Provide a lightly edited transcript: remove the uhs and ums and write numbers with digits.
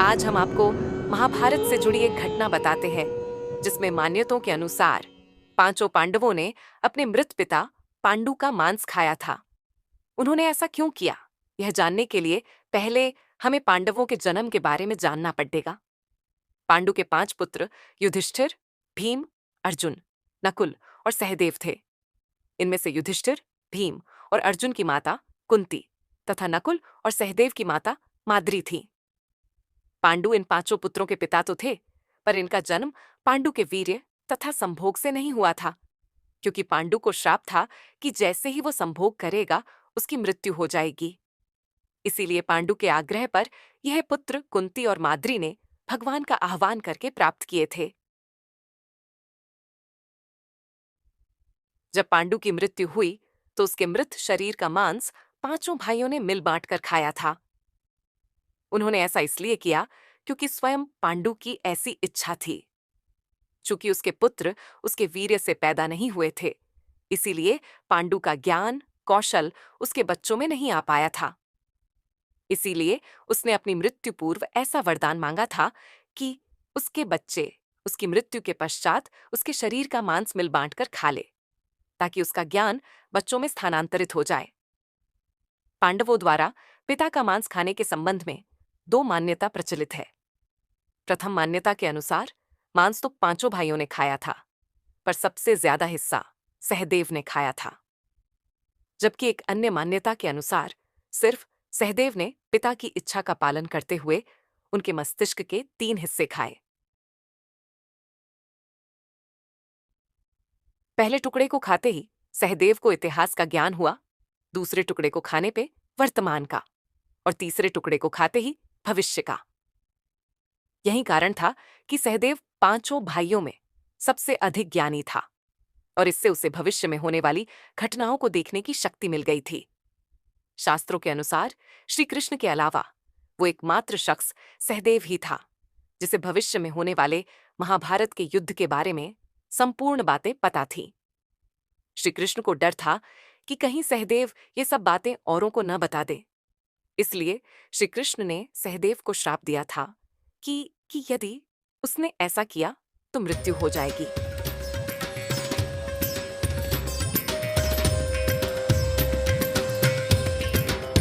आज हम आपको महाभारत से जुड़ी एक घटना बताते हैं जिसमें मान्यताओं के अनुसार पांचों पांडवों ने अपने मृत पिता पांडु का मांस खाया था। उन्होंने ऐसा क्यों किया, यह जानने के लिए पहले हमें पांडवों के जन्म के बारे में जानना पड़ेगा। पांडु के 5 पुत्र युधिष्ठिर, भीम, अर्जुन, नकुल और सहदेव थे। इनमें से युधिष्ठिर, भीम और अर्जुन की माता कुंती तथा नकुल और सहदेव की माता माद्री थी। पांडु इन पांचों पुत्रों के पिता तो थे, पर इनका जन्म पांडु के वीर्य तथा संभोग से नहीं हुआ था, क्योंकि पांडु को श्राप था कि जैसे ही वो संभोग करेगा उसकी मृत्यु हो जाएगी। इसीलिए पांडु के आग्रह पर यह पुत्र कुंती और माद्री ने भगवान का आह्वान करके प्राप्त किए थे। जब पांडु की मृत्यु हुई तो उसके मृत शरीर का मांस पांचों भाइयों ने मिल बांट कर खाया था। उन्होंने ऐसा इसलिए किया क्योंकि स्वयं पांडु की ऐसी इच्छा थी। चूंकि उसके पुत्र उसके वीर्य से पैदा नहीं हुए थे, इसीलिए पांडु का ज्ञान कौशल उसके बच्चों में नहीं आ पाया था। इसीलिए उसने अपनी मृत्यु पूर्व ऐसा वरदान मांगा था कि उसके बच्चे उसकी मृत्यु के पश्चात उसके शरीर का मांस मिल बांट कर खा ले, ताकि उसका ज्ञान बच्चों में स्थानांतरित हो जाए। पांडवों द्वारा पिता का मांस खाने के संबंध में 2 मान्यता प्रचलित है। प्रथम मान्यता के अनुसार मांस तो पांचों भाइयों ने खाया था, पर सबसे ज्यादा हिस्सा सहदेव ने खाया था। जबकि एक अन्य मान्यता के अनुसार सिर्फ सहदेव ने पिता की इच्छा का पालन करते हुए उनके मस्तिष्क के 3 हिस्से खाए। पहले टुकड़े को खाते ही सहदेव को इतिहास का ज्ञान हुआ, दूसरे टुकड़े को खाने पे वर्तमान का, और तीसरे टुकड़े को खाते ही भविष्य का। यही कारण था कि सहदेव पांचों भाइयों में सबसे अधिक ज्ञानी था, और इससे उसे भविष्य में होने वाली घटनाओं को देखने की शक्ति मिल गई थी। शास्त्रों के अनुसार श्री कृष्ण के अलावा वो एकमात्र शख्स सहदेव ही था जिसे भविष्य में होने वाले महाभारत के युद्ध के बारे में संपूर्ण बातें पता थी। श्री कृष्ण को डर था कि कहीं सहदेव ये सब बातें औरों को न बता दे, इसलिए श्री कृष्ण ने सहदेव को श्राप दिया था कि यदि उसने ऐसा किया तो मृत्यु हो जाएगी।